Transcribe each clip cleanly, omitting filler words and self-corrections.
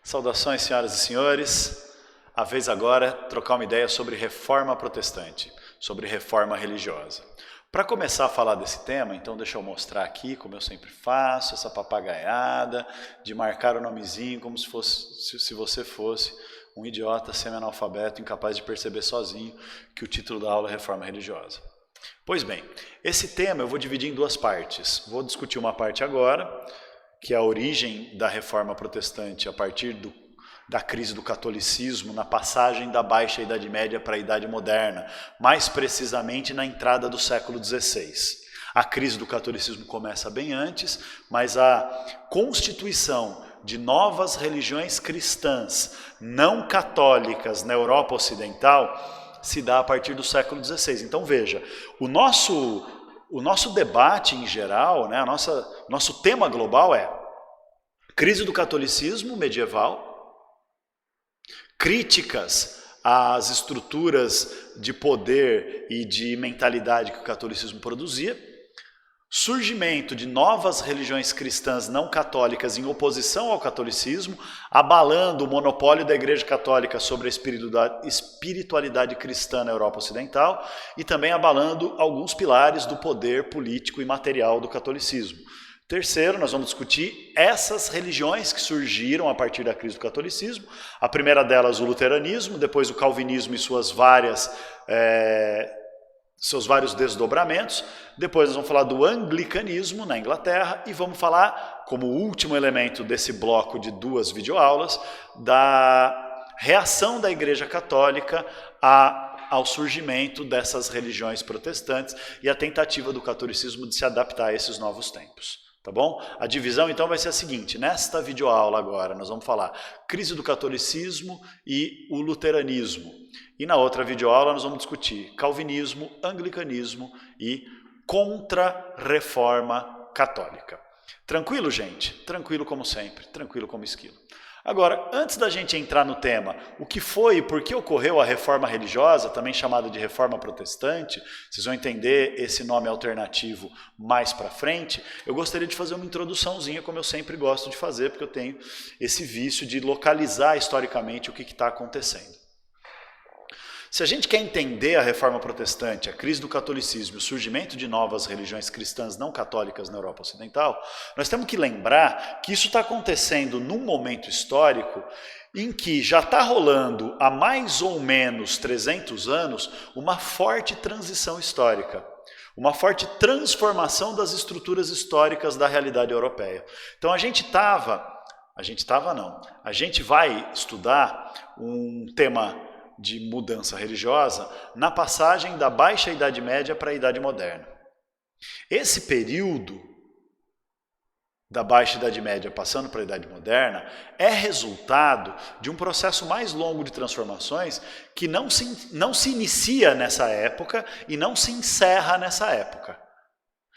Saudações, senhoras e senhores. A vez agora é trocar uma ideia sobre reforma protestante, sobre reforma religiosa. Para começar a falar desse tema, então deixa eu mostrar aqui, como eu sempre faço, essa papagaiada de marcar o nomezinho como se você fosse um idiota semi-analfabeto incapaz de perceber sozinho que o título da aula é reforma religiosa. Pois bem, esse tema eu vou dividir em duas partes. Vou discutir uma parte agora, que é a origem da reforma protestante a partir da crise do catolicismo, na passagem da Baixa Idade Média para a Idade Moderna, mais precisamente na entrada do século XVI. A crise do catolicismo começa bem antes, mas a constituição de novas religiões cristãs não católicas na Europa Ocidental se dá a partir do século XVI. Então veja, o nosso debate em geral, né, nosso tema global é crise do catolicismo medieval, críticas às estruturas de poder e de mentalidade que o catolicismo produzia, surgimento de novas religiões cristãs não católicas em oposição ao catolicismo, abalando o monopólio da Igreja Católica sobre a espiritualidade cristã na Europa Ocidental e também abalando alguns pilares do poder político e material do catolicismo. Terceiro, nós vamos discutir essas religiões que surgiram a partir da crise do catolicismo. A primeira delas, o luteranismo, depois o calvinismo e seus vários desdobramentos. Depois nós vamos falar do anglicanismo na Inglaterra e vamos falar, como último elemento desse bloco de duas videoaulas, da reação da Igreja Católica ao surgimento dessas religiões protestantes e a tentativa do catolicismo de se adaptar a esses novos tempos. Tá bom? A divisão então vai ser a seguinte, nesta videoaula agora nós vamos falar crise do catolicismo e o luteranismo. E na outra videoaula nós vamos discutir calvinismo, anglicanismo e contra-reforma católica. Tranquilo, gente? Tranquilo como sempre, tranquilo como esquilo. Agora, antes da gente entrar no tema, o que foi e por que ocorreu a reforma religiosa, também chamada de reforma protestante, vocês vão entender esse nome alternativo mais para frente, eu gostaria de fazer uma introduçãozinha, como eu sempre gosto de fazer, porque eu tenho esse vício de localizar historicamente o que está acontecendo. Se a gente quer entender a reforma protestante, a crise do catolicismo e o surgimento de novas religiões cristãs não católicas na Europa Ocidental, nós temos que lembrar que isso está acontecendo num momento histórico em que já está rolando há mais ou menos 300 anos uma forte transição histórica, uma forte transformação das estruturas históricas da realidade europeia. Então a gente vai estudar um tema de mudança religiosa na passagem da Baixa Idade Média para a Idade Moderna. Esse período da Baixa Idade Média passando para a Idade Moderna é resultado de um processo mais longo de transformações que não se inicia nessa época e não se encerra nessa época.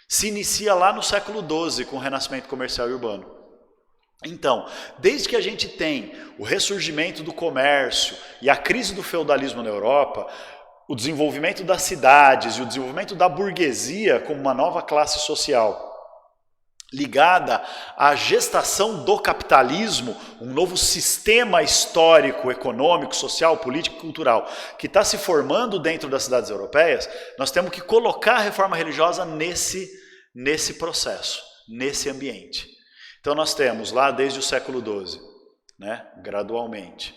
Se inicia lá no século XII com o renascimento comercial e urbano. Então, desde que a gente tem o ressurgimento do comércio e a crise do feudalismo na Europa, o desenvolvimento das cidades e o desenvolvimento da burguesia como uma nova classe social, ligada à gestação do capitalismo, um novo sistema histórico, econômico, social, político e cultural que está se formando dentro das cidades europeias, nós temos que colocar a reforma religiosa nesse processo, nesse ambiente. Então nós temos lá desde o século XII, né, gradualmente,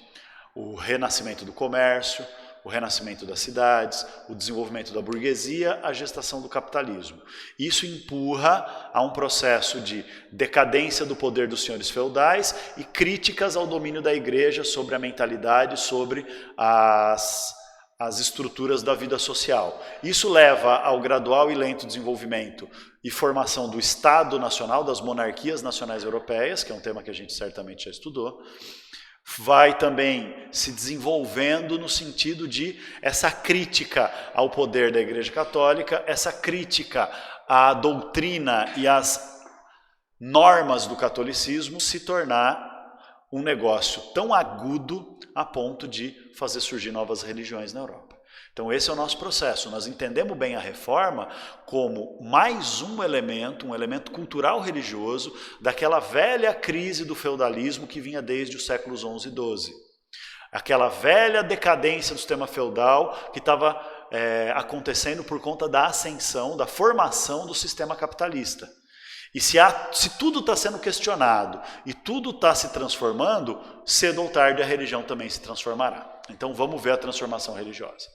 o renascimento do comércio, o renascimento das cidades, o desenvolvimento da burguesia, a gestação do capitalismo. Isso empurra a um processo de decadência do poder dos senhores feudais e críticas ao domínio da igreja sobre a mentalidade, sobre as estruturas da vida social. Isso leva ao gradual e lento desenvolvimento e formação do Estado Nacional, das monarquias nacionais europeias, que é um tema que a gente certamente já estudou, vai também se desenvolvendo no sentido de essa crítica ao poder da Igreja Católica, essa crítica à doutrina e às normas do catolicismo se tornar um negócio tão agudo a ponto de fazer surgir novas religiões na Europa. Então esse é o nosso processo. Nós entendemos bem a reforma como mais um elemento cultural religioso daquela velha crise do feudalismo que vinha desde os séculos XI e XII. Aquela velha decadência do sistema feudal que estava acontecendo por conta da ascensão, da formação do sistema capitalista. E se tudo está sendo questionado e tudo está se transformando, cedo ou tarde a religião também se transformará. Então vamos ver a transformação religiosa.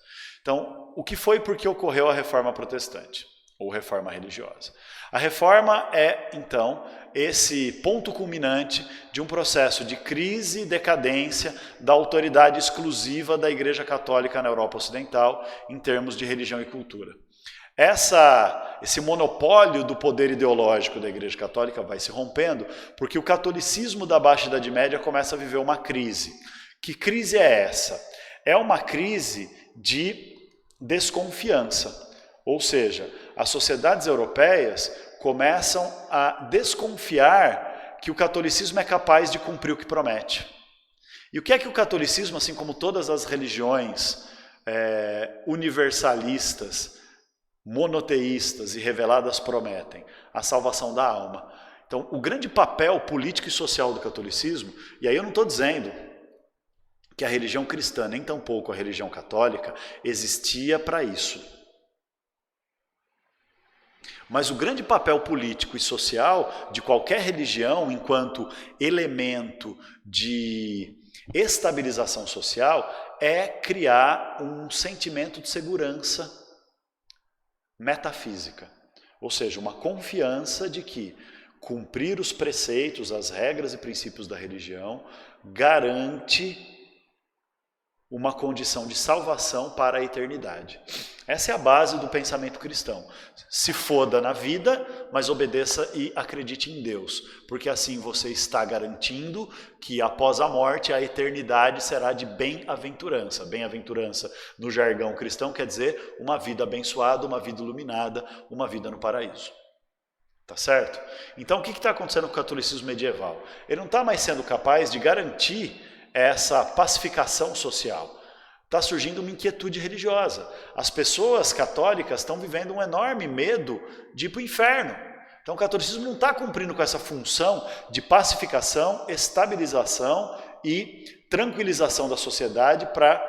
Então, o que foi porque ocorreu a reforma protestante, ou reforma religiosa? A reforma é, então, esse ponto culminante de um processo de crise e decadência da autoridade exclusiva da Igreja Católica na Europa Ocidental em termos de religião e cultura. Esse monopólio do poder ideológico da Igreja Católica vai se rompendo porque o catolicismo da Baixa Idade Média começa a viver uma crise. Que crise é essa? É uma crise de desconfiança, ou seja, as sociedades europeias começam a desconfiar que o catolicismo é capaz de cumprir o que promete. E o que é que o catolicismo, assim como todas as religiões universalistas, monoteístas e reveladas prometem? A salvação da alma. Então, o grande papel político e social do catolicismo, e aí eu não estou dizendo que a religião cristã, nem tampouco a religião católica, existia para isso. Mas o grande papel político e social de qualquer religião, enquanto elemento de estabilização social, é criar um sentimento de segurança metafísica. Ou seja, uma confiança de que cumprir os preceitos, as regras e princípios da religião garante uma condição de salvação para a eternidade. Essa é a base do pensamento cristão. Se foda na vida, mas obedeça e acredite em Deus, porque assim você está garantindo que após a morte a eternidade será de bem-aventurança. Bem-aventurança no jargão cristão quer dizer uma vida abençoada, uma vida iluminada, uma vida no paraíso. Tá certo? Então o que está acontecendo com o catolicismo medieval? Ele não está mais sendo capaz de garantir essa pacificação social. Está surgindo uma inquietude religiosa. As pessoas católicas estão vivendo um enorme medo de ir para o inferno. Então o catolicismo não está cumprindo com essa função de pacificação, estabilização e tranquilização da sociedade para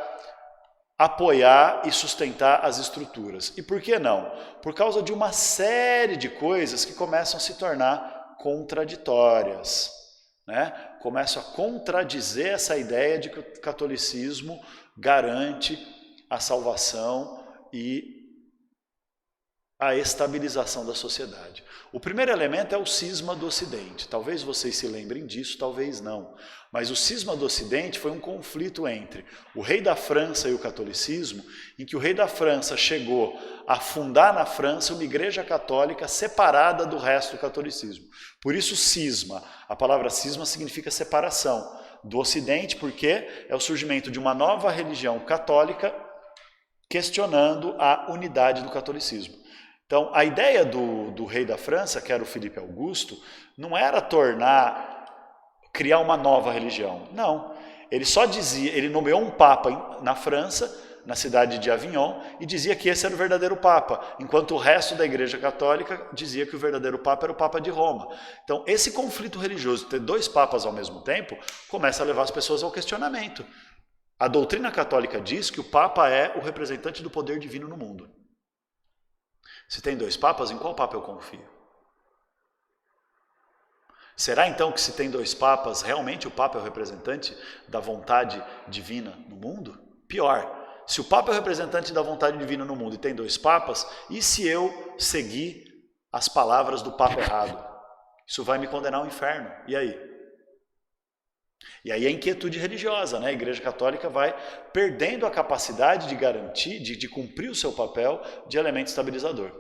apoiar e sustentar as estruturas. E por que não? Por causa de uma série de coisas que começam a se tornar contraditórias. Começam a contradizer essa ideia de que o catolicismo garante a salvação e a estabilização da sociedade. O primeiro elemento é o cisma do Ocidente. Talvez vocês se lembrem disso, talvez não. Mas o cisma do Ocidente foi um conflito entre o rei da França e o catolicismo, em que o rei da França chegou a fundar na França uma igreja católica separada do resto do catolicismo. Por isso cisma. A palavra cisma significa separação do Ocidente, porque é o surgimento de uma nova religião católica questionando a unidade do catolicismo. Então, a ideia do rei da França, que era o Filipe Augusto, não era criar uma nova religião. Não. Ele só dizia, ele nomeou um papa na França, na cidade de Avignon, e dizia que esse era o verdadeiro papa, enquanto o resto da igreja católica dizia que o verdadeiro papa era o papa de Roma. Então, esse conflito religioso, ter dois papas ao mesmo tempo, começa a levar as pessoas ao questionamento. A doutrina católica diz que o papa é o representante do poder divino no mundo. Se tem dois papas, em qual papa eu confio? Será então que se tem dois papas, realmente o papa é o representante da vontade divina no mundo? Pior, se o papa é o representante da vontade divina no mundo e tem dois papas, e se eu seguir as palavras do papa errado? Isso vai me condenar ao inferno. E aí? E aí a inquietude religiosa, A Igreja Católica vai perdendo a capacidade de garantir, de cumprir o seu papel de elemento estabilizador.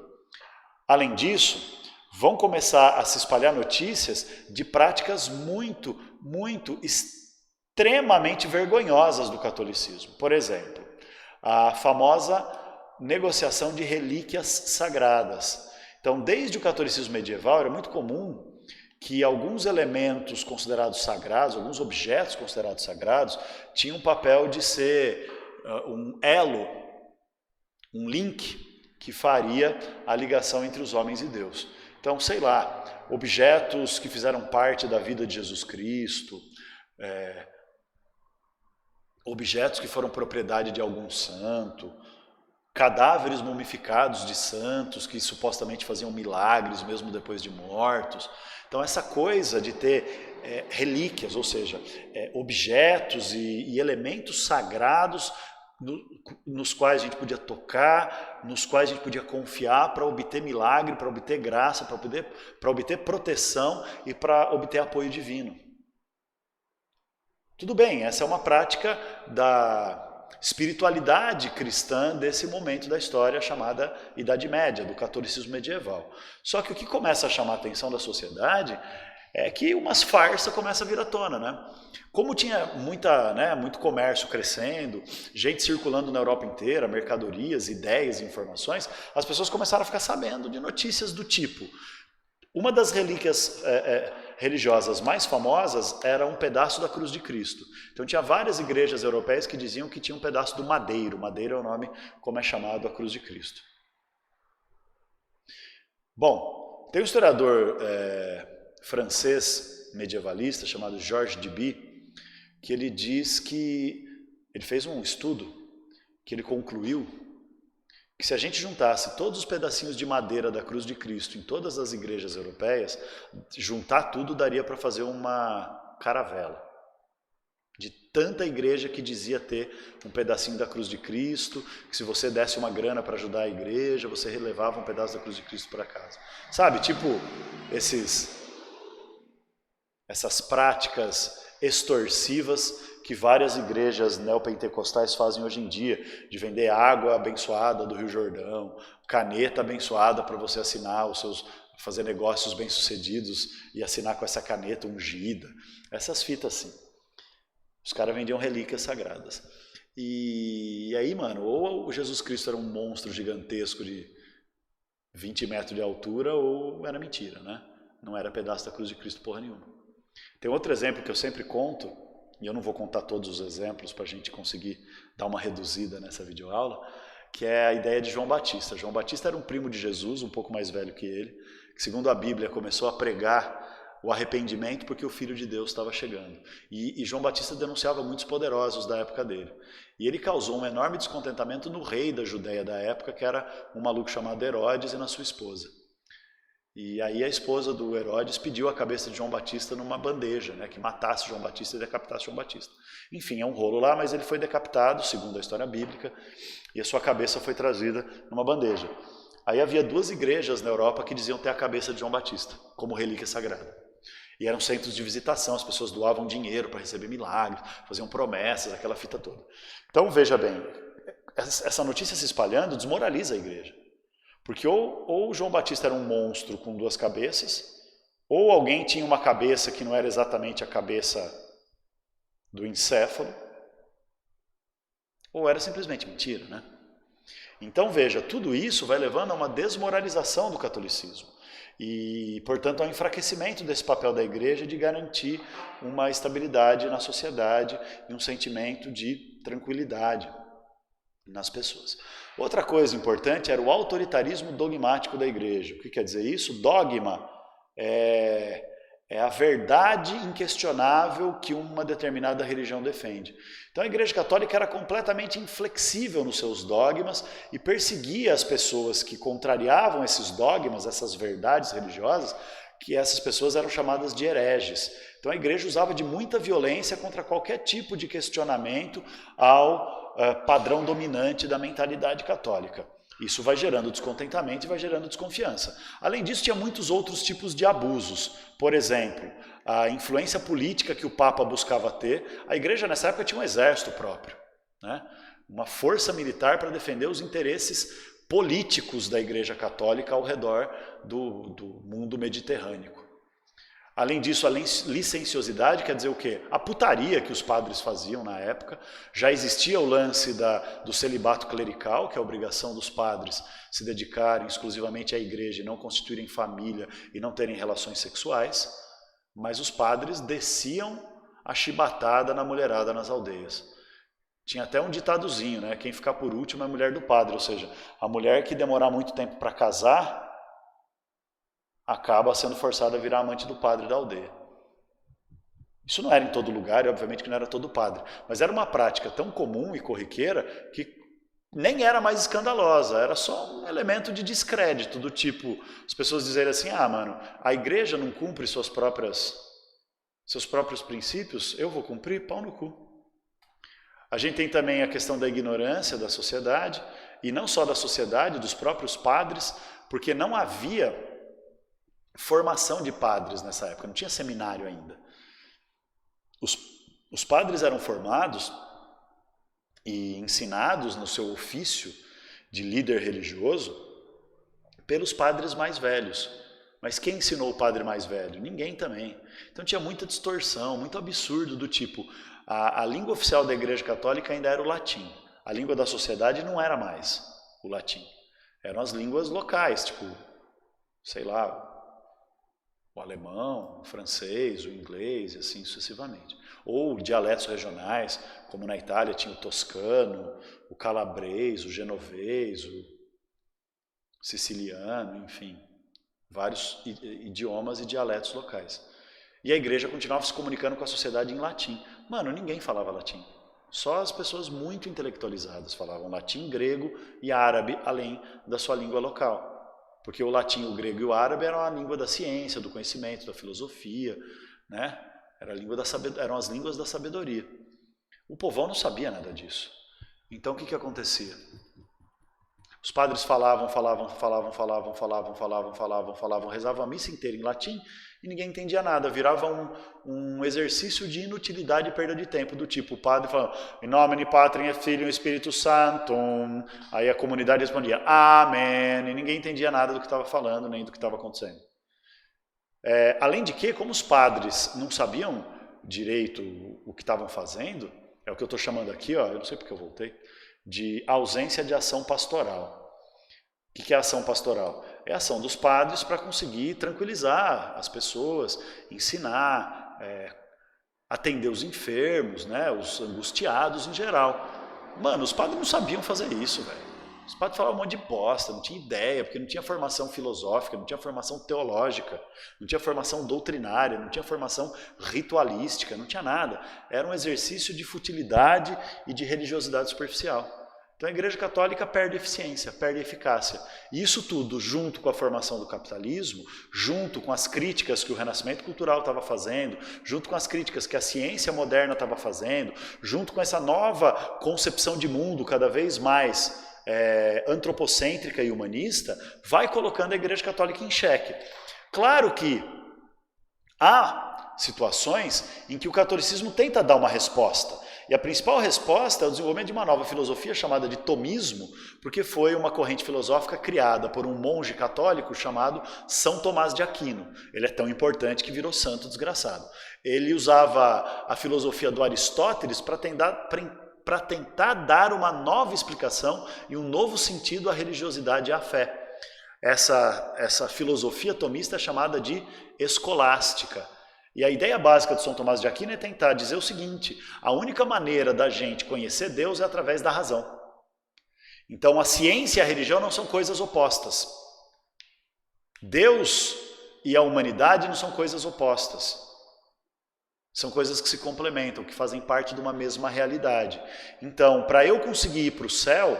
Além disso, vão começar a se espalhar notícias de práticas muito extremamente vergonhosas do catolicismo. Por exemplo, a famosa negociação de relíquias sagradas. Então, desde o catolicismo medieval, era muito comum que alguns elementos considerados sagrados, alguns objetos considerados sagrados, tinham o papel de ser um elo um link que faria a ligação entre os homens e Deus. Então, sei lá, objetos que fizeram parte da vida de Jesus Cristo, objetos que foram propriedade de algum santo, cadáveres mumificados de santos que supostamente faziam milagres mesmo depois de mortos. Então essa coisa de ter relíquias, ou seja, objetos e elementos sagrados nos quais a gente podia tocar, nos quais a gente podia confiar para obter milagre, para obter graça, para obter proteção e para obter apoio divino. Tudo bem, essa é uma prática da espiritualidade cristã desse momento da história chamada Idade Média, do catolicismo medieval. Só que o que começa a chamar a atenção da sociedade é que umas farsas começam a vir à tona, né? Como tinha muito comércio crescendo, gente circulando na Europa inteira, mercadorias, ideias, informações, as pessoas começaram a ficar sabendo de notícias do tipo: uma das relíquias religiosas mais famosas era um pedaço da cruz de Cristo. Então tinha várias igrejas europeias que diziam que tinha um pedaço do madeiro. Madeiro é o nome como é chamado a cruz de Cristo. Bom, tem um historiador francês medievalista chamado Georges Duby, que ele diz que ele fez um estudo que ele concluiu que se a gente juntasse todos os pedacinhos de madeira da cruz de Cristo em todas as igrejas europeias, juntar tudo daria para fazer uma caravela. De tanta igreja que dizia ter um pedacinho da cruz de Cristo, que se você desse uma grana para ajudar a igreja, você relevava um pedaço da cruz de Cristo para casa. Sabe, tipo essas práticas extorsivas que várias igrejas neopentecostais fazem hoje em dia, de vender água abençoada do Rio Jordão, caneta abençoada para você assinar fazer negócios bem-sucedidos e assinar com essa caneta ungida. Essas fitas assim. Os caras vendiam relíquias sagradas. E aí, mano, ou o Jesus Cristo era um monstro gigantesco de 20 metros de altura, ou era mentira, né? Não era pedaço da cruz de Cristo porra nenhuma. Tem outro exemplo que eu sempre conto, e eu não vou contar todos os exemplos para a gente conseguir dar uma reduzida nessa videoaula, que é a ideia de João Batista. João Batista era um primo de Jesus, um pouco mais velho que ele, que segundo a Bíblia começou a pregar o arrependimento porque o Filho de Deus estava chegando. E João Batista denunciava muitos poderosos da época dele. E ele causou um enorme descontentamento no rei da Judéia da época, que era um maluco chamado Herodes, e na sua esposa. E aí a esposa do Herodes pediu a cabeça de João Batista numa bandeja, né, que matasse João Batista e decapitasse João Batista. Enfim, é um rolo lá, mas ele foi decapitado, segundo a história bíblica, e a sua cabeça foi trazida numa bandeja. Aí havia 2 igrejas na Europa que diziam ter a cabeça de João Batista, como relíquia sagrada. E eram centros de visitação, as pessoas doavam dinheiro para receber milagres, faziam promessas, aquela fita toda. Então, veja bem, essa notícia se espalhando desmoraliza a igreja. Porque ou João Batista era um monstro com 2 cabeças, ou alguém tinha uma cabeça que não era exatamente a cabeça do encéfalo, ou era simplesmente mentira, né? Então veja, tudo isso vai levando a uma desmoralização do catolicismo e, portanto, ao enfraquecimento desse papel da igreja de garantir uma estabilidade na sociedade e um sentimento de tranquilidade nas pessoas. Outra coisa importante era o autoritarismo dogmático da igreja. O que quer dizer isso? Dogma é a verdade inquestionável que uma determinada religião defende. Então a Igreja Católica era completamente inflexível nos seus dogmas e perseguia as pessoas que contrariavam esses dogmas, essas verdades religiosas, que essas pessoas eram chamadas de hereges. Então a igreja usava de muita violência contra qualquer tipo de questionamento ao padrão dominante da mentalidade católica. Isso vai gerando descontentamento e vai gerando desconfiança. Além disso, tinha muitos outros tipos de abusos. Por exemplo, a influência política que o Papa buscava ter. A igreja nessa época tinha um exército próprio, né? Uma força militar para defender os interesses políticos da igreja católica ao redor do mundo mediterrâneo. Além disso, a licenciosidade quer dizer o quê? A putaria que os padres faziam na época. Já existia o lance do celibato clerical, que é a obrigação dos padres se dedicarem exclusivamente à igreja e não constituírem família e não terem relações sexuais, mas os padres desciam a chibatada na mulherada nas aldeias. Tinha até um ditadozinho, né? Quem ficar por último é a mulher do padre, ou seja, a mulher que demorar muito tempo para casar acaba sendo forçada a virar amante do padre da aldeia. Isso não era em todo lugar, e obviamente que não era todo padre, mas era uma prática tão comum e corriqueira que nem era mais escandalosa, era só um elemento de descrédito, do tipo, as pessoas dizerem assim, ah, mano, a igreja não cumpre seus próprios princípios, eu vou cumprir, pau no cu. A gente tem também a questão da ignorância da sociedade, e não só da sociedade, dos próprios padres, porque não havia formação de padres nessa época, não tinha seminário ainda. Os padres eram formados e ensinados no seu ofício de líder religioso pelos padres mais velhos. Mas quem ensinou o padre mais velho? Ninguém também. Então tinha muita distorção, muito absurdo do tipo, a língua oficial da Igreja Católica ainda era o latim. A língua da sociedade não era mais o latim. Eram as línguas locais, tipo, sei lá, o alemão, o francês, o inglês, e assim sucessivamente. Ou dialetos regionais, como na Itália tinha o toscano, o calabrês, o genovês, o siciliano, enfim, vários idiomas e dialetos locais. E a igreja continuava se comunicando com a sociedade em latim. Mano, ninguém falava latim. Só as pessoas muito intelectualizadas falavam latim, grego e árabe, além da sua língua local. Porque o latim, o grego e o árabe eram a língua da ciência, do conhecimento, da filosofia, né? Eram as línguas da sabedoria. O povão não sabia nada disso. Então o que acontecia? Os padres falavam, rezavam a missa inteira em latim e ninguém entendia nada. Virava um exercício de inutilidade e perda de tempo, do tipo, o padre falando, em nome de Patri et Filio e Espírito Santo. Aí a comunidade respondia, amém, e ninguém entendia nada do que estava falando, nem do que estava acontecendo. Além de que, como os padres não sabiam direito o que estavam fazendo, é o que eu estou chamando aqui, ó, eu não sei porque eu voltei, de ausência de ação pastoral. O que é ação pastoral? É a ação dos padres para conseguir tranquilizar as pessoas, ensinar, atender os enfermos, né, os angustiados em geral. Mano, os padres não sabiam fazer isso, velho. Os padres falavam um monte de bosta, não tinha ideia, porque não tinha formação filosófica, não tinha formação teológica, não tinha formação doutrinária, não tinha formação ritualística, não tinha nada. Era um exercício de futilidade e de religiosidade superficial. Então a Igreja Católica perde eficiência, perde eficácia. E isso tudo, junto com a formação do capitalismo, junto com as críticas que o renascimento cultural estava fazendo, junto com as críticas que a ciência moderna estava fazendo, junto com essa nova concepção de mundo cada vez mais antropocêntrica e humanista, vai colocando a Igreja Católica em xeque. Claro que há situações em que o catolicismo tenta dar uma resposta. E a principal resposta é o desenvolvimento de uma nova filosofia chamada de tomismo, porque foi uma corrente filosófica criada por um monge católico chamado São Tomás de Aquino. Ele é tão importante que virou santo desgraçado. Ele usava a filosofia do Aristóteles para tentar dar uma nova explicação e um novo sentido à religiosidade e à fé. Essa filosofia tomista é chamada de escolástica. E a ideia básica de São Tomás de Aquino é tentar dizer o seguinte, a única maneira da gente conhecer Deus é através da razão. Então a ciência e a religião não são coisas opostas. Deus e a humanidade não são coisas opostas. São coisas que se complementam, que fazem parte de uma mesma realidade. Então, para eu conseguir ir para o céu,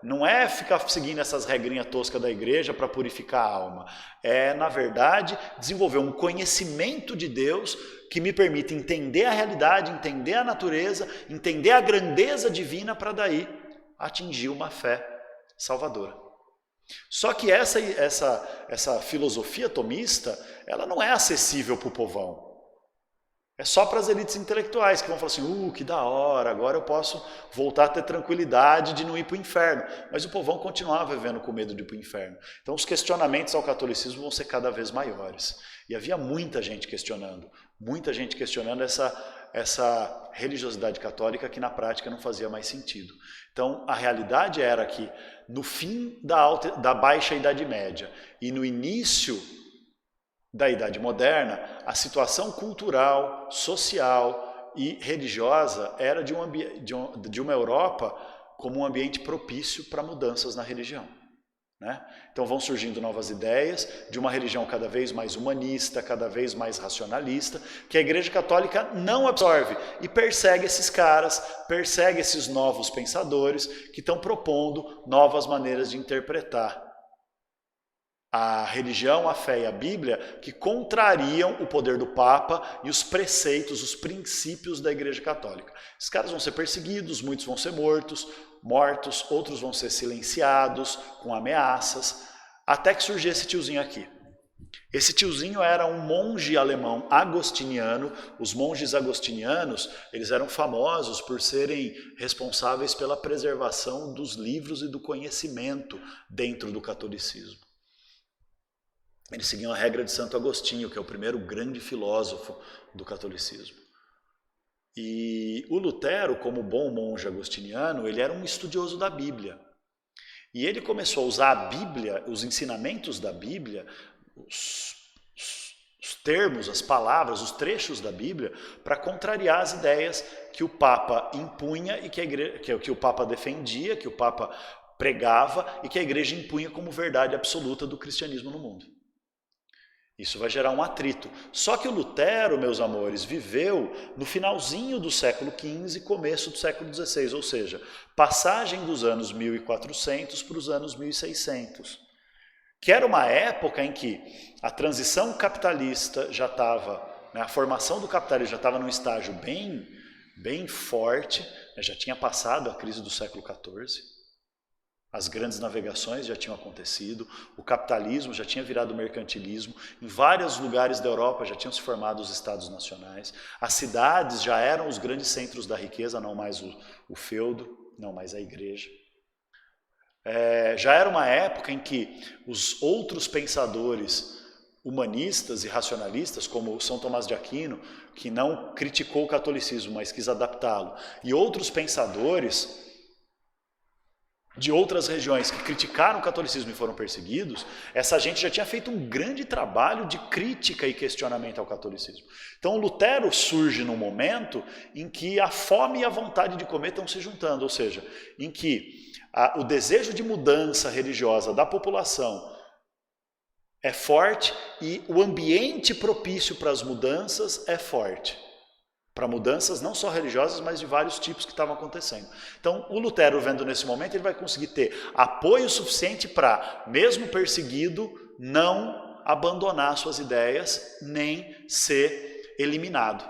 não é ficar seguindo essas regrinhas toscas da igreja para purificar a alma. É, na verdade, desenvolver um conhecimento de Deus que me permita entender a realidade, entender a natureza, entender a grandeza divina para daí atingir uma fé salvadora. Só que essa filosofia tomista, ela não é acessível para o povão. É só para as elites intelectuais que vão falar assim, que da hora, agora eu posso voltar a ter tranquilidade de não ir para o inferno. Mas o povão continuava vivendo com medo de ir para o inferno. Então os questionamentos ao catolicismo vão ser cada vez maiores. E havia muita gente questionando essa religiosidade católica que na prática não fazia mais sentido. Então a realidade era que no fim da Baixa Idade Média e no início da Idade Moderna, a situação cultural, social e religiosa era de uma Europa como um ambiente propício para mudanças na religião. Né? Então vão surgindo novas ideias de uma religião cada vez mais humanista, cada vez mais racionalista, que a Igreja Católica não absorve e persegue esses caras, persegue esses novos pensadores que estão propondo novas maneiras de interpretar a religião, a fé e a Bíblia, que contrariam o poder do Papa e os preceitos, os princípios da Igreja Católica. Esses caras vão ser perseguidos, muitos vão ser mortos, outros vão ser silenciados com ameaças, até que surgiu esse tiozinho aqui. Esse tiozinho era um monge alemão agostiniano. Os monges agostinianos, eles eram famosos por serem responsáveis pela preservação dos livros e do conhecimento dentro do catolicismo. Eles seguiam a regra de Santo Agostinho, que é o primeiro grande filósofo do catolicismo. E o Lutero, como bom monge agostiniano, ele era um estudioso da Bíblia. E ele começou a usar a Bíblia, os ensinamentos da Bíblia, os termos, as palavras, os trechos da Bíblia, para contrariar as ideias que o Papa impunha e que o Papa defendia, que o Papa pregava e que a Igreja impunha como verdade absoluta do cristianismo no mundo. Isso vai gerar um atrito. Só que o Lutero, meus amores, viveu no finalzinho do século XV e começo do século XVI, ou seja, passagem dos anos 1400 para os anos 1600, que era uma época em que a transição capitalista já estava, a formação do capitalismo já estava num estágio bem forte, já tinha passado a crise do século XIV. As grandes navegações já tinham acontecido, o capitalismo já tinha virado mercantilismo, em vários lugares da Europa já tinham se formado os estados nacionais, as cidades já eram os grandes centros da riqueza, não mais o feudo, não mais a igreja. Já era uma época em que os outros pensadores humanistas e racionalistas, como São Tomás de Aquino, que não criticou o catolicismo, mas quis adaptá-lo, e outros pensadores de outras regiões que criticaram o catolicismo e foram perseguidos, essa gente já tinha feito um grande trabalho de crítica e questionamento ao catolicismo. Então Lutero surge num momento em que a fome e a vontade de comer estão se juntando, ou seja, em que o desejo de mudança religiosa da população é forte e o ambiente propício para as mudanças é forte. Para mudanças não só religiosas, mas de vários tipos que estavam acontecendo. Então, o Lutero, vendo nesse momento, ele vai conseguir ter apoio suficiente para, mesmo perseguido, não abandonar suas ideias, nem ser eliminado.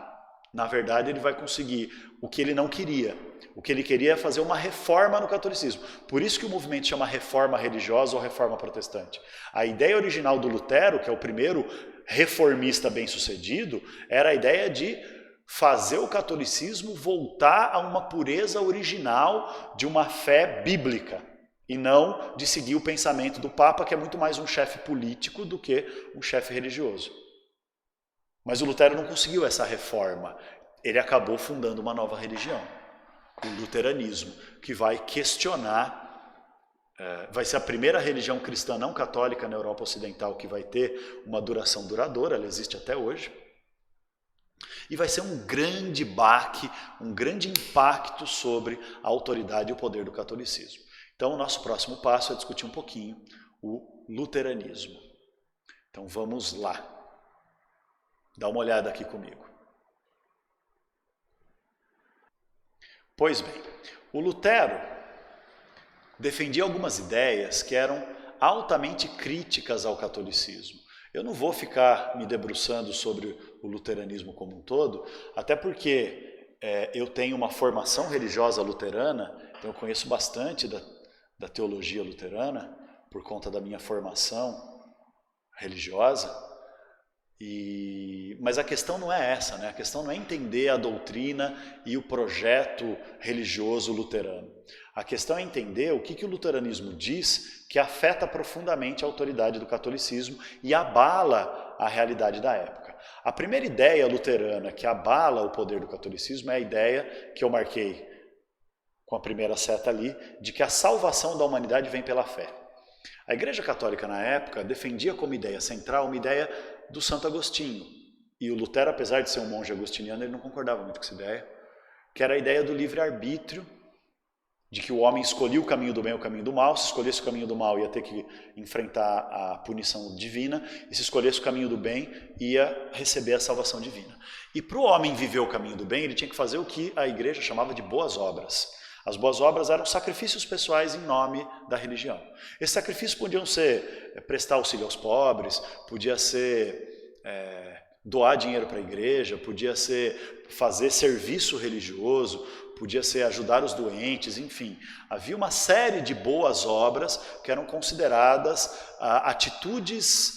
Na verdade, ele vai conseguir o que ele não queria. O que ele queria é fazer uma reforma no catolicismo. Por isso que o movimento chama reforma religiosa ou reforma protestante. A ideia original do Lutero, que é o primeiro reformista bem-sucedido, era a ideia de fazer o catolicismo voltar a uma pureza original de uma fé bíblica e não de seguir o pensamento do Papa, que é muito mais um chefe político do que um chefe religioso. Mas o Lutero não conseguiu essa reforma. Ele acabou fundando uma nova religião, o luteranismo, que vai questionar, vai ser a primeira religião cristã não católica na Europa Ocidental que vai ter uma duração duradoura, ela existe até hoje. E vai ser um grande baque, um grande impacto sobre a autoridade e o poder do catolicismo. Então, o nosso próximo passo é discutir um pouquinho o luteranismo. Então, vamos lá. Dá uma olhada aqui comigo. Pois bem, o Lutero defendia algumas ideias que eram altamente críticas ao catolicismo. Eu não vou ficar me debruçando sobre o luteranismo como um todo, até porque eu tenho uma formação religiosa luterana, então eu conheço bastante da teologia luterana, por conta da minha formação religiosa, mas a questão não é essa, né? A questão não é entender a doutrina e o projeto religioso luterano. A questão é entender o que o luteranismo diz que afeta profundamente a autoridade do catolicismo e abala a realidade da época. A primeira ideia luterana que abala o poder do catolicismo é a ideia que eu marquei com a primeira seta ali, de que a salvação da humanidade vem pela fé. A Igreja Católica na época defendia como ideia central uma ideia do Santo Agostinho e o Lutero, apesar de ser um monge agostiniano, ele não concordava muito com essa ideia, que era a ideia do livre-arbítrio, de que o homem escolhia o caminho do bem ou o caminho do mal. Se escolhesse o caminho do mal, ia ter que enfrentar a punição divina, e se escolhesse o caminho do bem, ia receber a salvação divina. E para o homem viver o caminho do bem, ele tinha que fazer o que a igreja chamava de boas obras. As boas obras eram sacrifícios pessoais em nome da religião. Esses sacrifícios podiam ser prestar auxílio aos pobres, podia ser doar dinheiro para a igreja, podia ser fazer serviço religioso, podia ser ajudar os doentes, enfim. Havia uma série de boas obras que eram consideradas atitudes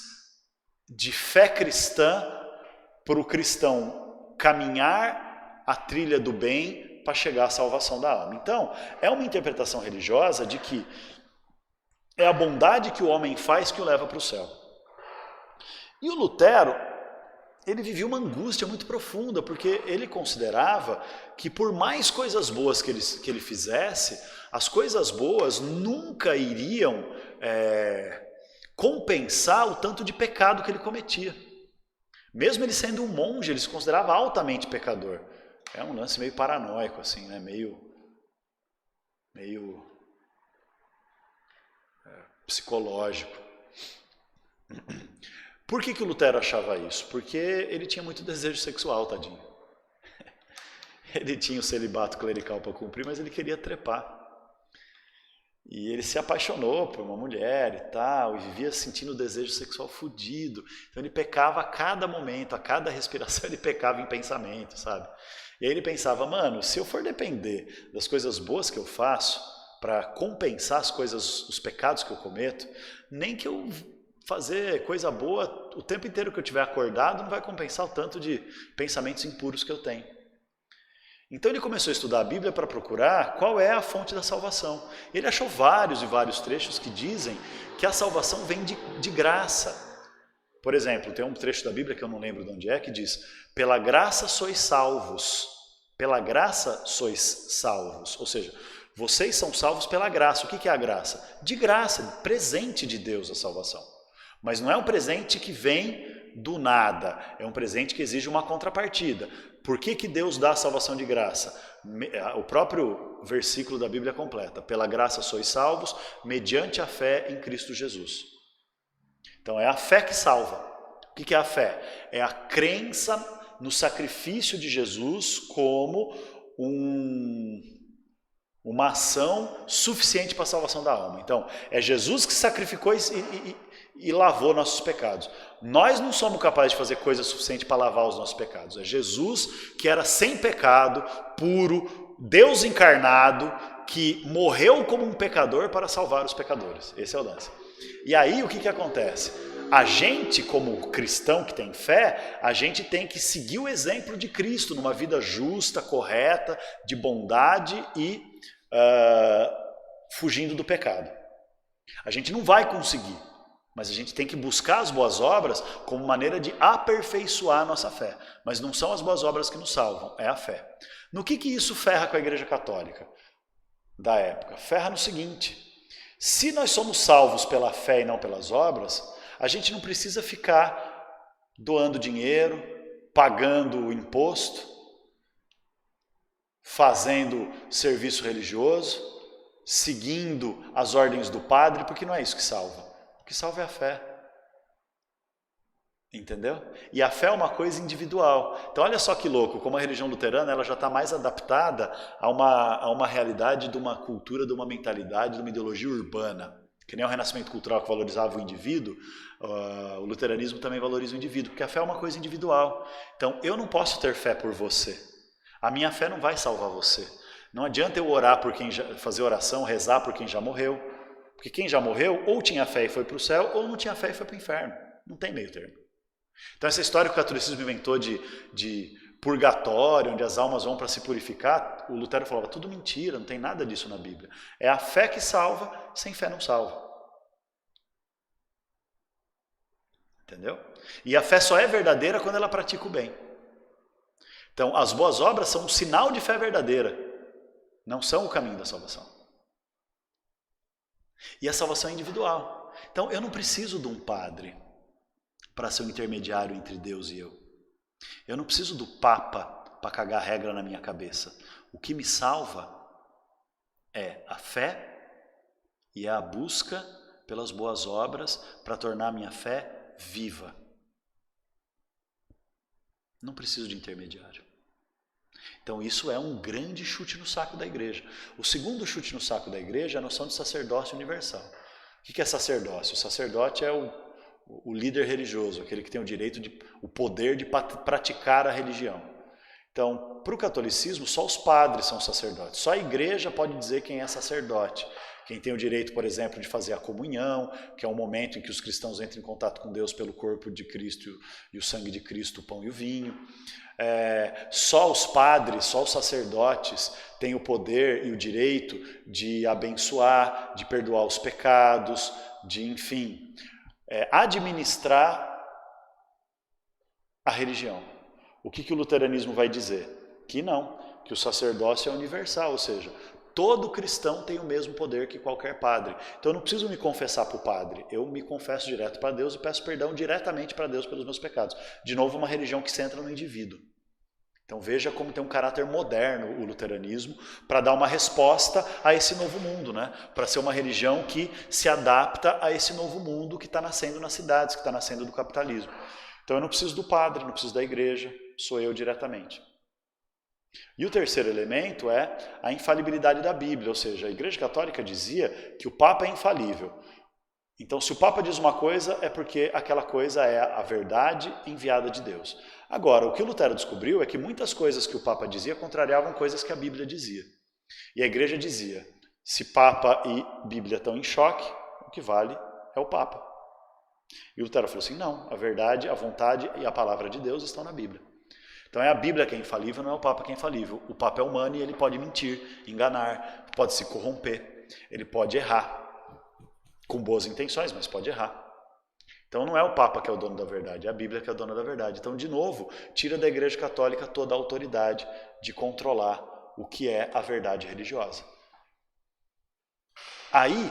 de fé cristã para o cristão caminhar a trilha do bem para chegar à salvação da alma. Então, é uma interpretação religiosa de que é a bondade que o homem faz que o leva para o céu. E o Lutero, ele vivia uma angústia muito profunda, porque ele considerava que por mais coisas boas que ele fizesse, as coisas boas nunca iriam compensar o tanto de pecado que ele cometia. Mesmo ele sendo um monge, ele se considerava altamente pecador. É um lance meio paranoico, assim, né? meio psicológico. Por que o Lutero achava isso? Porque ele tinha muito desejo sexual, tadinho. Ele tinha o celibato clerical para cumprir, mas ele queria trepar. E ele se apaixonou por uma mulher e tal, e vivia sentindo o desejo sexual fudido. Então ele pecava a cada momento, a cada respiração ele pecava em pensamento, sabe? E aí ele pensava, mano, se eu for depender das coisas boas que eu faço para compensar os pecados que eu cometo, nem que eu fazer coisa boa o tempo inteiro que eu estiver acordado não vai compensar o tanto de pensamentos impuros que eu tenho. Então ele começou a estudar a Bíblia para procurar qual é a fonte da salvação. Ele achou vários e vários trechos que dizem que a salvação vem de graça. Por exemplo, tem um trecho da Bíblia que eu não lembro de onde é, que diz: pela graça sois salvos. Pela graça sois salvos. Ou seja, vocês são salvos pela graça. O que é a graça? De graça, presente de Deus a salvação. Mas não é um presente que vem do nada, é um presente que exige uma contrapartida. Por que Deus dá a salvação de graça? O próprio versículo da Bíblia completa: pela graça sois salvos, mediante a fé em Cristo Jesus. Então é a fé que salva. O que é a fé? É a crença no sacrifício de Jesus como uma ação suficiente para a salvação da alma. Então, é Jesus que sacrificou e lavou nossos pecados. Nós não somos capazes de fazer coisa suficiente para lavar os nossos pecados. É Jesus que era sem pecado, puro, Deus encarnado, que morreu como um pecador para salvar os pecadores. Esse é o lance. E aí o que acontece? A gente, como cristão que tem fé, a gente tem que seguir o exemplo de Cristo numa vida justa, correta, de bondade e fugindo do pecado. A gente não vai conseguir, mas a gente tem que buscar as boas obras como maneira de aperfeiçoar a nossa fé. Mas não são as boas obras que nos salvam, é a fé. No que isso ferra com a Igreja Católica da época? Ferra no seguinte: se nós somos salvos pela fé e não pelas obras, a gente não precisa ficar doando dinheiro, pagando o imposto, fazendo serviço religioso, seguindo as ordens do padre, porque não é isso que salva. O que salva é a fé. Entendeu? E a fé é uma coisa individual. Então olha só que louco, como a religião luterana ela já está mais adaptada a uma realidade de uma cultura, de uma mentalidade, de uma ideologia urbana. Que nem o renascimento cultural que valorizava o indivíduo, o luteranismo também valoriza o indivíduo, porque a fé é uma coisa individual. Então eu não posso ter fé por você. A minha fé não vai salvar você. Não adianta eu orar por quem fazer oração, rezar por quem já morreu. Porque quem já morreu ou tinha fé e foi para o céu, ou não tinha fé e foi para o inferno. Não tem meio termo. Então essa história que o catolicismo inventou de purgatório, onde as almas vão para se purificar, o Lutero falava, tudo mentira, não tem nada disso na Bíblia. É a fé que salva, sem fé não salva. Entendeu? E a fé só é verdadeira quando ela pratica o bem. Então as boas obras são um sinal de fé verdadeira, não são o caminho da salvação. E a salvação é individual. Então eu não preciso de um padre para ser o intermediário entre Deus e eu. Eu não preciso do Papa para cagar regra na minha cabeça. O que me salva é a fé e é a busca pelas boas obras para tornar a minha fé viva. Não preciso de intermediário. Então isso é um grande chute no saco da igreja. O segundo chute no saco da igreja é a noção de sacerdócio universal. O que é sacerdócio? O sacerdote é o líder religioso, aquele que tem o poder de praticar a religião. Então, para o catolicismo, só os padres são sacerdotes. Só a igreja pode dizer quem é sacerdote. Quem tem o direito, por exemplo, de fazer a comunhão, que é um momento em que os cristãos entram em contato com Deus pelo corpo de Cristo e o sangue de Cristo, o pão e o vinho. Só os padres, só os sacerdotes têm o poder e o direito de abençoar, de perdoar os pecados, de, enfim, administrar a religião. O que o luteranismo vai dizer? Que não, que o sacerdócio é universal, ou seja, todo cristão tem o mesmo poder que qualquer padre. Então eu não preciso me confessar para o padre, eu me confesso direto para Deus e peço perdão diretamente para Deus pelos meus pecados. De novo, uma religião que centra no indivíduo. Então veja como tem um caráter moderno o luteranismo para dar uma resposta a esse novo mundo, né? Para ser uma religião que se adapta a esse novo mundo que está nascendo nas cidades, que está nascendo do capitalismo. Então eu não preciso do padre, não preciso da igreja, sou eu diretamente. E o terceiro elemento é a infalibilidade da Bíblia, ou seja, a Igreja Católica dizia que o Papa é infalível. Então, se o Papa diz uma coisa, é porque aquela coisa é a verdade enviada de Deus. Agora, o que o Lutero descobriu é que muitas coisas que o Papa dizia contrariavam coisas que a Bíblia dizia. E a Igreja dizia, se Papa e Bíblia estão em choque, o que vale é o Papa. E o Lutero falou assim, não, a verdade, a vontade e a palavra de Deus estão na Bíblia. Então é a Bíblia que é infalível, não é o Papa que é infalível. O Papa é humano e ele pode mentir, enganar, pode se corromper, ele pode errar. Com boas intenções, mas pode errar. Então não é o Papa que é o dono da verdade, é a Bíblia que é a dona da verdade. Então, de novo, tira da Igreja Católica toda a autoridade de controlar o que é a verdade religiosa. Aí,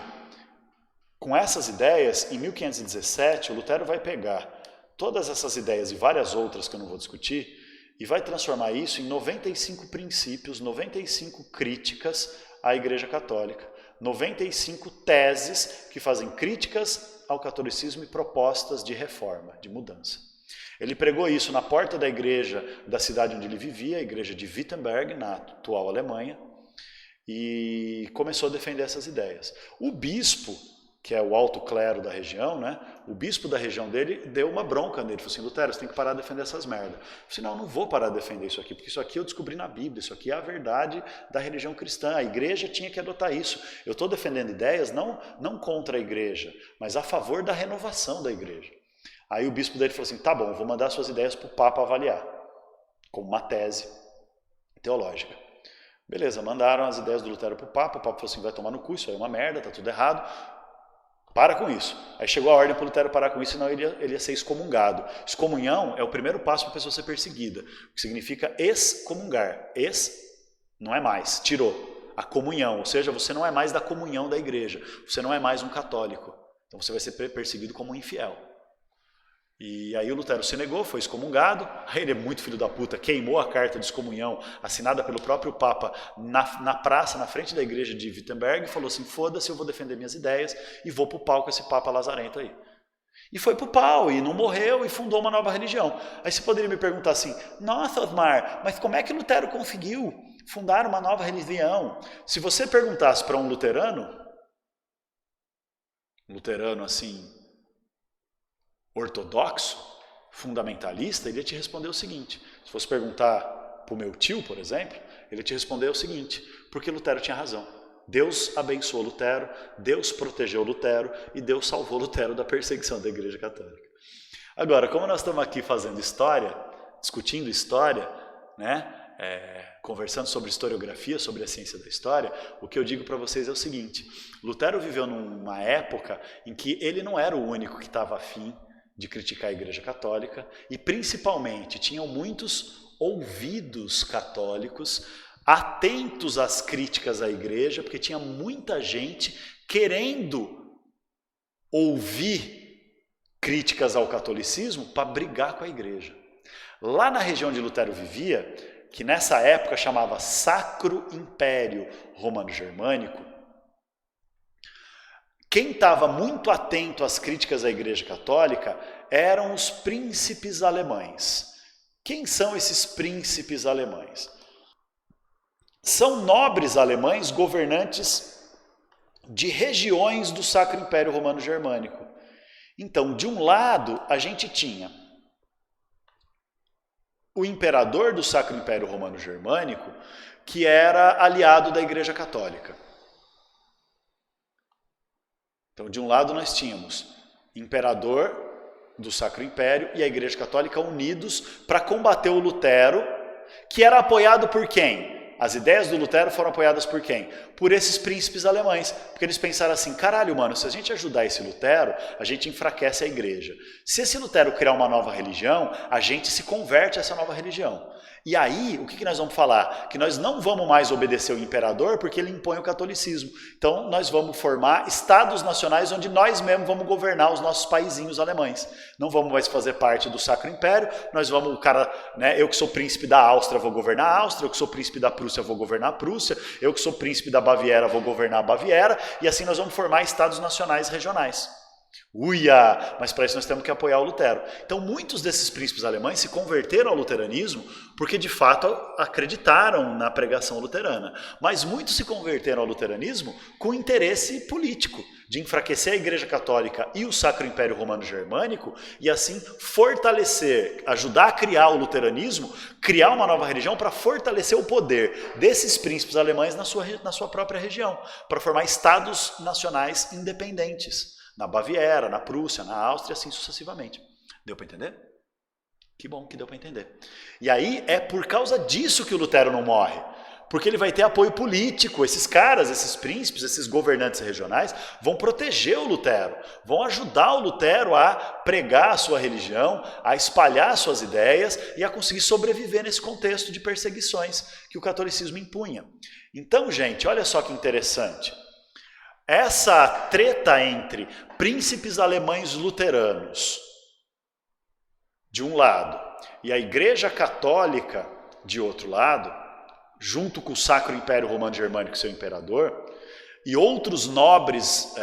com essas ideias, em 1517, o Lutero vai pegar todas essas ideias e várias outras que eu não vou discutir, e vai transformar isso em 95 princípios, 95 críticas à Igreja Católica, 95 teses que fazem críticas ao catolicismo e propostas de reforma, de mudança. Ele pregou isso na porta da igreja da cidade onde ele vivia, a igreja de Wittenberg, na atual Alemanha, e começou a defender essas ideias. O bispo, que é o alto clero da região, né? O bispo da região dele deu uma bronca nele, falou assim, Lutero, você tem que parar de defender essas merdas. Eu falei assim, não, eu não vou parar de defender isso aqui, porque isso aqui eu descobri na Bíblia, isso aqui é a verdade da religião cristã, a igreja tinha que adotar isso. Eu estou defendendo ideias não contra a igreja, mas a favor da renovação da igreja. Aí o bispo dele falou assim, tá bom, eu vou mandar suas ideias para o Papa avaliar, como uma tese teológica. Beleza, mandaram as ideias do Lutero para o Papa falou assim, vai tomar no cu, isso aí é uma merda, tá tudo errado. Para com isso. Aí chegou a ordem para o Lutero parar com isso, senão ele ia ser excomungado. Excomunhão é o primeiro passo para a pessoa ser perseguida, o que significa excomungar. Não é mais, tirou. A comunhão, ou seja, você não é mais da comunhão da igreja, você não é mais um católico. Então você vai ser perseguido como um infiel. E aí o Lutero se negou, foi excomungado, aí ele é muito filho da puta, queimou a carta de excomunhão assinada pelo próprio Papa na praça, na frente da igreja de Wittenberg, e falou assim, foda-se, eu vou defender minhas ideias e vou pro pau com esse Papa lazarento aí. E foi pro pau, e não morreu, e fundou uma nova religião. Aí você poderia me perguntar assim, nossa Osmar, mas como é que Lutero conseguiu fundar uma nova religião? Se você perguntasse para um luterano assim, ortodoxo, fundamentalista, ele ia te responder o seguinte, se fosse perguntar para o meu tio, por exemplo, ele ia te responder o seguinte, porque Lutero tinha razão. Deus abençoou Lutero, Deus protegeu Lutero e Deus salvou Lutero da perseguição da Igreja Católica. Agora, como nós estamos aqui fazendo história, discutindo história, né, conversando sobre historiografia, sobre a ciência da história, o que eu digo para vocês é o seguinte, Lutero viveu numa época em que ele não era o único que estava afim de criticar a Igreja Católica e principalmente tinham muitos ouvidos católicos atentos às críticas à Igreja, porque tinha muita gente querendo ouvir críticas ao catolicismo para brigar com a Igreja. Lá na região onde Lutero vivia, que nessa época chamava Sacro Império Romano-Germânico, quem estava muito atento às críticas à Igreja Católica eram os príncipes alemães. Quem são esses príncipes alemães? São nobres alemães governantes de regiões do Sacro Império Romano-Germânico. Então, de um lado, a gente tinha o imperador do Sacro Império Romano-Germânico, que era aliado da Igreja Católica. Então, de um lado, nós tínhamos imperador do Sacro Império e a Igreja Católica unidos para combater o Lutero, que era apoiado por quem? As ideias do Lutero foram apoiadas por quem? Por esses príncipes alemães. Porque eles pensaram assim, caralho, mano, se a gente ajudar esse Lutero, a gente enfraquece a igreja. Se esse Lutero criar uma nova religião, a gente se converte a essa nova religião. E aí, o que nós vamos falar? Que nós não vamos mais obedecer o imperador porque ele impõe o catolicismo. Então, nós vamos formar estados nacionais onde nós mesmos vamos governar os nossos paizinhos alemães. Não vamos mais fazer parte do Sacro Império, nós vamos, o cara, né, eu que sou príncipe da Áustria vou governar a Áustria, eu que sou príncipe da Prússia vou governar a Prússia, eu que sou príncipe da Baviera vou governar a Baviera, e assim nós vamos formar estados nacionais regionais. Uia! Mas para isso nós temos que apoiar o Lutero. Então muitos desses príncipes alemães se converteram ao luteranismo porque de fato acreditaram na pregação luterana. Mas muitos se converteram ao luteranismo com interesse político, de enfraquecer a Igreja Católica e o Sacro Império Romano-Germânico e assim fortalecer, ajudar a criar o luteranismo, criar uma nova religião para fortalecer o poder desses príncipes alemães na sua própria região, para formar estados nacionais independentes. Na Baviera, na Prússia, na Áustria, assim sucessivamente. Deu para entender? Que bom que deu para entender. E aí é por causa disso que o Lutero não morre. Porque ele vai ter apoio político. Esses caras, esses príncipes, esses governantes regionais vão proteger o Lutero. Vão ajudar o Lutero a pregar a sua religião, a espalhar suas ideias e a conseguir sobreviver nesse contexto de perseguições que o catolicismo impunha. Então, gente, olha só que interessante. Essa treta entre príncipes alemães luteranos, de um lado, e a Igreja Católica, de outro lado, junto com o Sacro Império Romano-Germânico, seu imperador, e outros nobres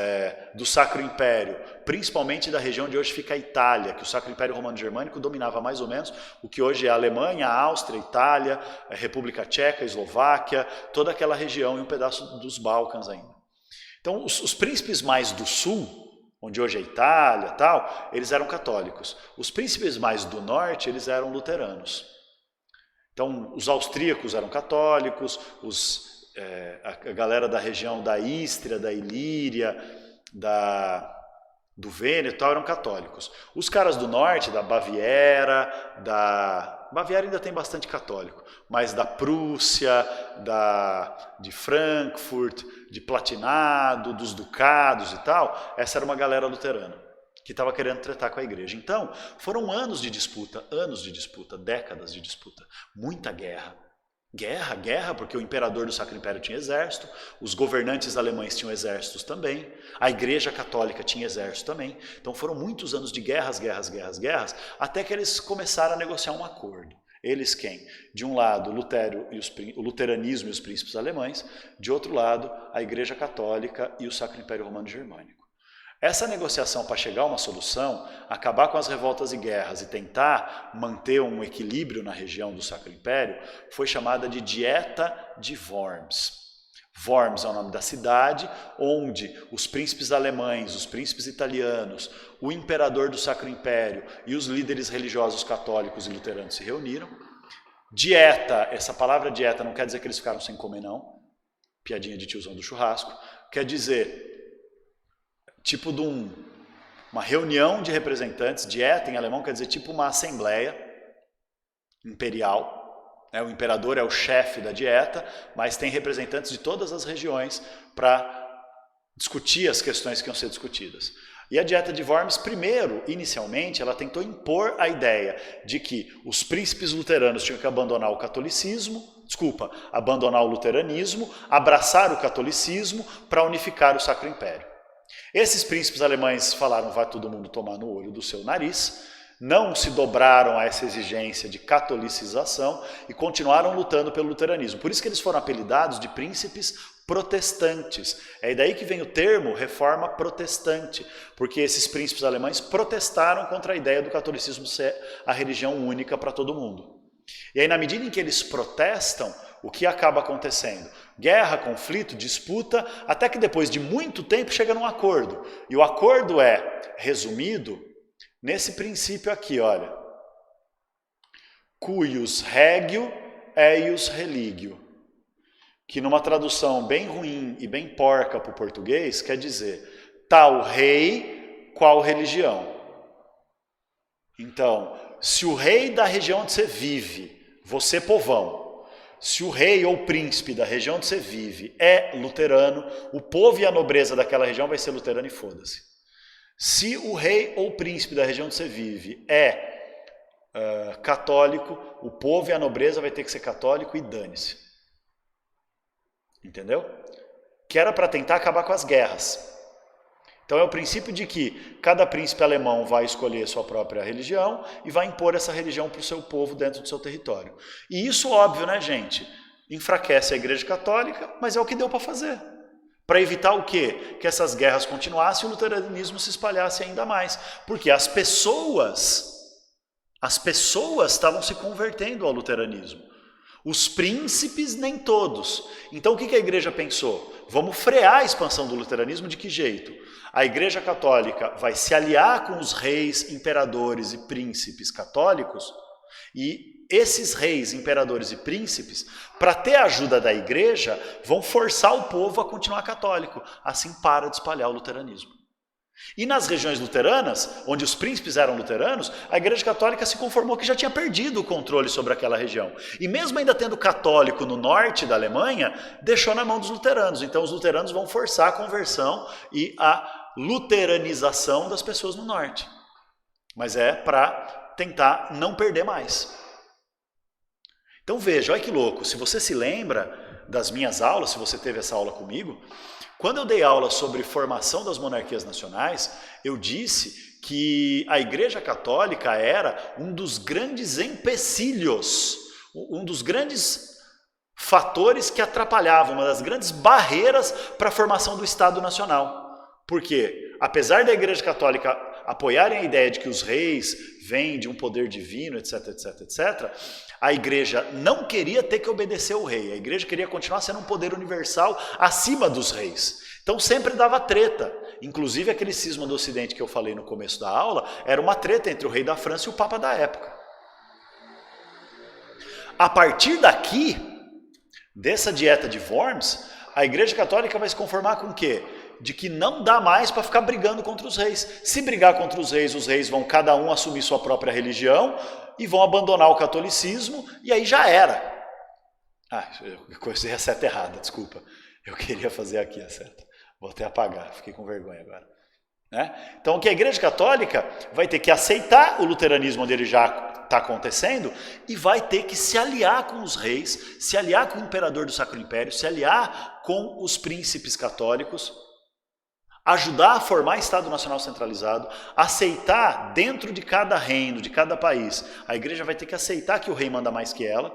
do Sacro Império, principalmente da região de hoje fica a Itália, que o Sacro Império Romano-Germânico dominava mais ou menos o que hoje é a Alemanha, a Áustria, a Itália, a República Tcheca, a Eslováquia, toda aquela região e um pedaço dos Balcãs ainda. Então, os príncipes mais do sul, onde hoje é a Itália e tal, eles eram católicos. Os príncipes mais do norte, eles eram luteranos. Então, os austríacos eram católicos, a galera da região da Ístria, da Ilíria, do Vêneto e tal, eram católicos. Os caras do norte, da Baviera, Baviera ainda tem bastante católico, mas da Prússia, de Frankfurt, de Platinado, dos ducados e tal, essa era uma galera luterana que estava querendo tratar com a igreja. Então, foram anos de disputa, décadas de disputa, muita guerra. Guerra, porque o imperador do Sacro Império tinha exército, os governantes alemães tinham exércitos também, a Igreja Católica tinha exército também. Então foram muitos anos de guerras, até que eles começaram a negociar um acordo. Eles quem? De um lado, o luteranismo e os príncipes alemães, de outro lado, a Igreja Católica e o Sacro Império Romano-Germânico. Essa negociação para chegar a uma solução, acabar com as revoltas e guerras e tentar manter um equilíbrio na região do Sacro Império, foi chamada de Dieta de Worms. Worms é o nome da cidade onde os príncipes alemães, os príncipes italianos, o imperador do Sacro Império e os líderes religiosos católicos e luteranos se reuniram. Dieta, essa palavra dieta não quer dizer que eles ficaram sem comer não, piadinha de tiozão do churrasco, quer dizer tipo de uma reunião de representantes. Dieta em alemão quer dizer tipo uma assembleia imperial. O imperador é o chefe da dieta, mas tem representantes de todas as regiões para discutir as questões que iam ser discutidas. E a Dieta de Worms, primeiro, inicialmente, ela tentou impor a ideia de que os príncipes luteranos tinham que abandonar o abandonar o luteranismo, abraçar o catolicismo para unificar o Sacro Império. Esses príncipes alemães falaram, vai todo mundo tomar no olho do seu nariz, não se dobraram a essa exigência de catolicização e continuaram lutando pelo luteranismo. Por isso que eles foram apelidados de príncipes protestantes. É daí que vem o termo reforma protestante, porque esses príncipes alemães protestaram contra a ideia do catolicismo ser a religião única para todo mundo. E aí, na medida em que eles protestam, o que acaba acontecendo? Guerra, conflito, disputa, até que depois de muito tempo chega num acordo. E o acordo é resumido nesse princípio aqui, olha. Cuius regio eius religio. Que numa tradução bem ruim e bem porca para o português, quer dizer, tal rei, qual religião. Então, se o rei da região onde você vive, você povão, se o rei ou príncipe da região onde você vive é luterano, o povo e a nobreza daquela região vai ser luterano e foda-se. Se o rei ou príncipe da região onde você vive é católico, o povo e a nobreza vai ter que ser católico e dane-se. Entendeu? Que era para tentar acabar com as guerras. Então é o princípio de que cada príncipe alemão vai escolher sua própria religião e vai impor essa religião para o seu povo dentro do seu território. E isso, óbvio, né, gente? Enfraquece a Igreja Católica, mas é o que deu para fazer. Para evitar o quê? Que essas guerras continuassem e o luteranismo se espalhasse ainda mais. Porque as pessoas estavam se convertendo ao luteranismo. Os príncipes, nem todos. Então o que a igreja pensou? Vamos frear a expansão do luteranismo de que jeito? A Igreja Católica vai se aliar com os reis, imperadores e príncipes católicos, e esses reis, imperadores e príncipes, para ter a ajuda da igreja, vão forçar o povo a continuar católico. Assim para de espalhar o luteranismo. E nas regiões luteranas, onde os príncipes eram luteranos, a Igreja Católica se conformou que já tinha perdido o controle sobre aquela região. E mesmo ainda tendo católico no norte da Alemanha, deixou na mão dos luteranos. Então os luteranos vão forçar a conversão e a luteranização das pessoas no norte. Mas é para tentar não perder mais. Então veja, olha que louco, se você se lembra das minhas aulas, se você teve essa aula comigo, quando eu dei aula sobre formação das monarquias nacionais, eu disse que a Igreja Católica era um dos grandes empecilhos, um dos grandes fatores que atrapalhavam, uma das grandes barreiras para a formação do Estado Nacional. Porque, apesar da Igreja Católica apoiarem a ideia de que os reis vêm de um poder divino, etc, etc, etc, a igreja não queria ter que obedecer ao rei. A igreja queria continuar sendo um poder universal acima dos reis. Então sempre dava treta. Inclusive aquele cisma do Ocidente que eu falei no começo da aula, era uma treta entre o rei da França e o Papa da época. A partir daqui, dessa dieta de Worms, a Igreja Católica vai se conformar com o quê? De que não dá mais para ficar brigando contra os reis. Se brigar contra os reis vão cada um assumir sua própria religião e vão abandonar o catolicismo e aí já era. Eu coisei a seta errada, desculpa. Eu queria fazer aqui a seta. Vou até apagar, fiquei com vergonha agora. Né? Então, que a Igreja Católica vai ter que aceitar o luteranismo onde ele já está acontecendo e vai ter que se aliar com os reis, se aliar com o imperador do Sacro Império, se aliar com os príncipes católicos, ajudar a formar Estado Nacional centralizado, aceitar dentro de cada reino, de cada país, a igreja vai ter que aceitar que o rei manda mais que ela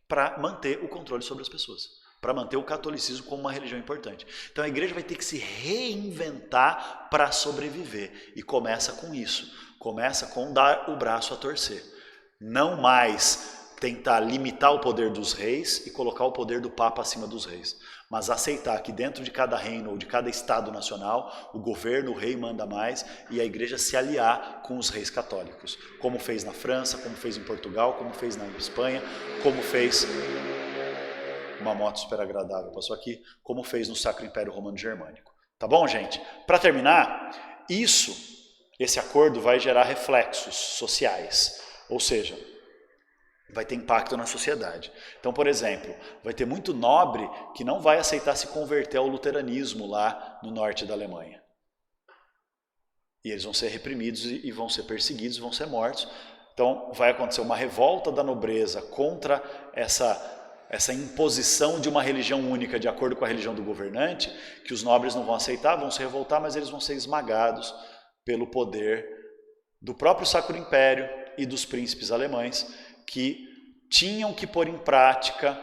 para manter o controle sobre as pessoas, para manter o catolicismo como uma religião importante. Então a igreja vai ter que se reinventar para sobreviver e começa com isso, começa com dar o braço a torcer. Não mais tentar limitar o poder dos reis e colocar o poder do Papa acima dos reis, mas aceitar que dentro de cada reino ou de cada Estado nacional, o governo, o rei manda mais e a igreja se aliar com os reis católicos, como fez na França, como fez em Portugal, como fez na Espanha, como fez... Uma moto super agradável passou aqui, como fez no Sacro Império Romano Germânico. Tá bom, gente? Para terminar, esse acordo vai gerar reflexos sociais, ou seja, vai ter impacto na sociedade. Então, por exemplo, vai ter muito nobre que não vai aceitar se converter ao luteranismo lá no norte da Alemanha. E eles vão ser reprimidos e vão ser perseguidos, vão ser mortos. Então, vai acontecer uma revolta da nobreza contra essa imposição de uma religião única de acordo com a religião do governante, que os nobres não vão aceitar, vão se revoltar, mas eles vão ser esmagados pelo poder do próprio Sacro Império e dos príncipes alemães, que tinham que pôr em prática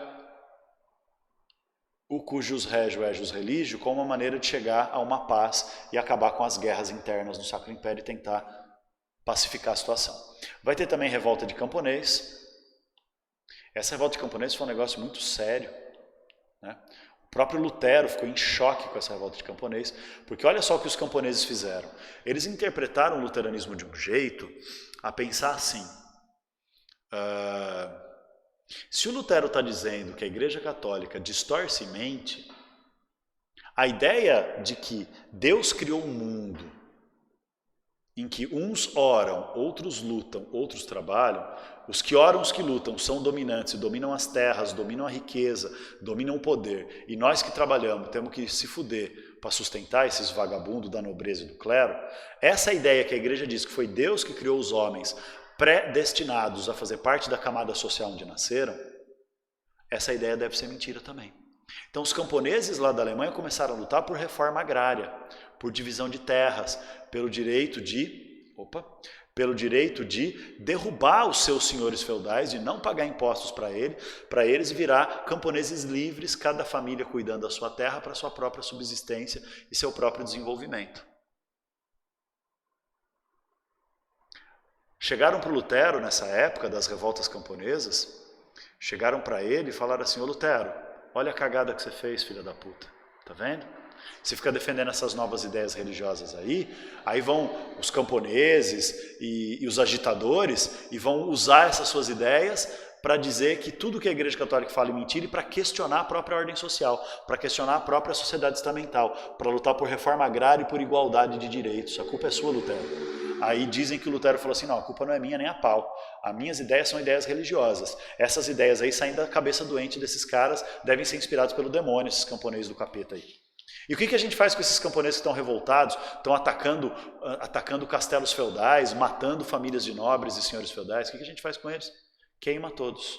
o cujus regio ejus religio como uma maneira de chegar a uma paz e acabar com as guerras internas do Sacro Império e tentar pacificar a situação. Vai ter também revolta de camponês. Essa revolta de camponês foi um negócio muito sério, né? O próprio Lutero ficou em choque com essa revolta de camponês, porque olha só o que os camponeses fizeram. Eles interpretaram o luteranismo de um jeito a pensar assim: se o Lutero está dizendo que a Igreja Católica distorce mente, a ideia de que Deus criou um mundo em que uns oram, outros lutam, outros trabalham, os que oram, os que lutam, são dominantes, dominam as terras, dominam a riqueza, dominam o poder, e nós que trabalhamos temos que se fuder para sustentar esses vagabundos da nobreza e do clero. Essa ideia que a igreja diz que foi Deus que criou os homens predestinados a fazer parte da camada social onde nasceram, essa ideia deve ser mentira também. Então os camponeses lá da Alemanha começaram a lutar por reforma agrária, por divisão de terras, pelo direito de derrubar os seus senhores feudais, de não pagar impostos para eles e virar camponeses livres, cada família cuidando da sua terra para sua própria subsistência e seu próprio desenvolvimento. Chegaram para o Lutero nessa época das revoltas camponesas, chegaram para ele e falaram assim: ô Lutero, olha a cagada que você fez, filha da puta, tá vendo? Você fica defendendo essas novas ideias religiosas aí vão os camponeses e os agitadores e vão usar essas suas ideias para dizer que tudo que a Igreja Católica fala é mentira e para questionar a própria ordem social, para questionar a própria sociedade estamental, para lutar por reforma agrária e por igualdade de direitos. A culpa é sua, Lutero. Aí dizem que o Lutero falou assim: não, a culpa não é minha nem a pau. As minhas ideias são ideias religiosas. Essas ideias aí saem da cabeça doente desses caras, devem ser inspirados pelo demônio, esses camponeses do capeta aí. E o que a gente faz com esses camponeses que estão revoltados, estão atacando castelos feudais, matando famílias de nobres e senhores feudais? O que a gente faz com eles? Queima todos.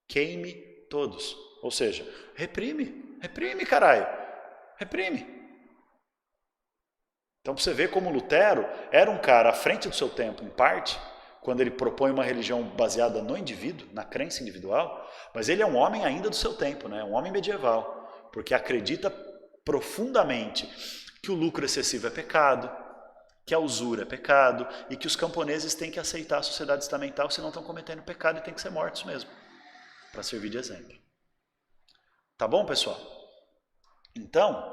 Queime todos. Ou seja, reprime, caralho. Reprime. Então, para você ver como Lutero era um cara à frente do seu tempo, em parte, quando ele propõe uma religião baseada no indivíduo, na crença individual, mas ele é um homem ainda do seu tempo, né? Um homem medieval, porque acredita profundamente que o lucro excessivo é pecado, que a usura é pecado e que os camponeses têm que aceitar a sociedade estamental, senão estão cometendo pecado e têm que ser mortos mesmo, para servir de exemplo. Tá bom, pessoal? Então,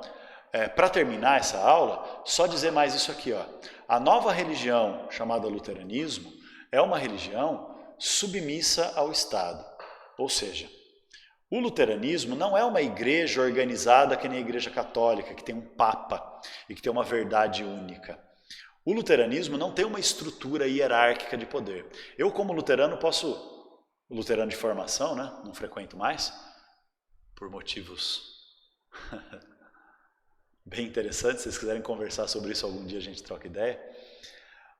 para terminar essa aula, só dizer mais isso aqui, ó. A nova religião chamada luteranismo é uma religião submissa ao Estado, ou seja, o luteranismo não é uma igreja organizada que nem a Igreja Católica, que tem um papa e que tem uma verdade única. O luteranismo não tem uma estrutura hierárquica de poder. Eu, como luterano, luterano de formação, né? Não frequento mais, por motivos bem interessantes. Se vocês quiserem conversar sobre isso algum dia, a gente troca ideia.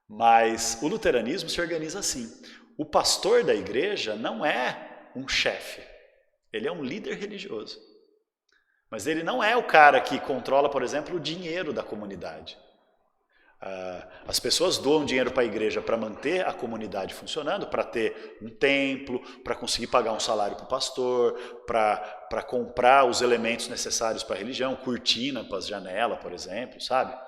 Mas o luteranismo se organiza assim. O pastor da igreja não é um chefe. Ele é um líder religioso. Mas ele não é o cara que controla, por exemplo, o dinheiro da comunidade. As pessoas doam dinheiro para a igreja para manter a comunidade funcionando, para ter um templo, para conseguir pagar um salário para o pastor, para comprar os elementos necessários para a religião, cortina para as janelas, por exemplo, sabe?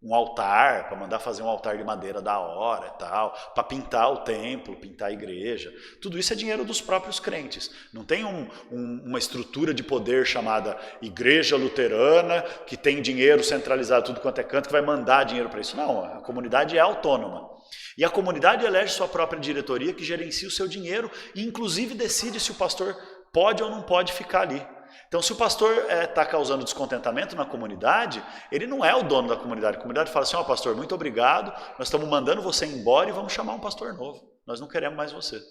Um altar, para mandar fazer um altar de madeira da hora e tal, para pintar o templo, pintar a igreja. Tudo isso é dinheiro dos próprios crentes. Não tem uma estrutura de poder chamada Igreja Luterana, que tem dinheiro centralizado tudo quanto é canto, que vai mandar dinheiro para isso. Não, a comunidade é autônoma. E a comunidade elege sua própria diretoria, que gerencia o seu dinheiro e inclusive decide se o pastor pode ou não pode ficar ali. Então, se o pastor está causando descontentamento na comunidade, ele não é o dono da comunidade. A comunidade fala assim: ó, pastor, muito obrigado, nós estamos mandando você embora e vamos chamar um pastor novo. Nós não queremos mais você.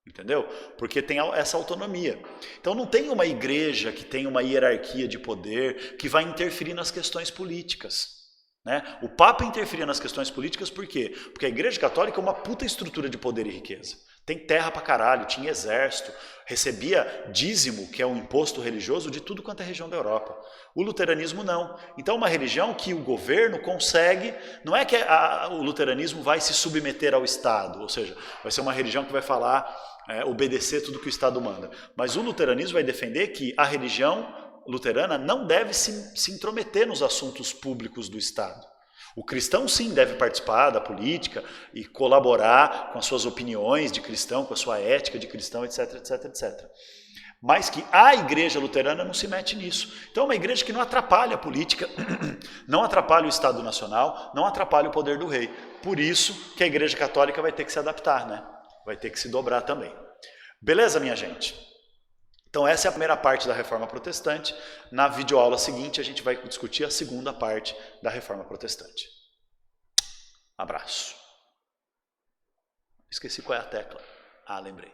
Entendeu? Porque tem essa autonomia. Então, não tem uma igreja que tem uma hierarquia de poder que vai interferir nas questões políticas. Né? O Papa interferia nas questões políticas por quê? Porque a Igreja Católica é uma puta estrutura de poder e riqueza. Tem terra pra caralho, tinha exército, recebia dízimo, que é um imposto religioso, de tudo quanto é região da Europa. O luteranismo não. Então uma religião que o governo consegue, não é que o luteranismo vai se submeter ao Estado, ou seja, vai ser uma religião que vai falar, obedecer tudo que o Estado manda. Mas o luteranismo vai defender que a religião luterana não deve se intrometer nos assuntos públicos do Estado. O cristão, sim, deve participar da política e colaborar com as suas opiniões de cristão, com a sua ética de cristão, etc, etc, etc. Mas que a igreja luterana não se mete nisso. Então é uma igreja que não atrapalha a política, não atrapalha o Estado Nacional, não atrapalha o poder do rei. Por isso que a igreja católica vai ter que se adaptar, né? Vai ter que se dobrar também. Beleza, minha gente? Então essa é a primeira parte da Reforma Protestante. Na videoaula seguinte a gente vai discutir a segunda parte da Reforma Protestante. Abraço. Esqueci qual é a tecla. Ah, lembrei.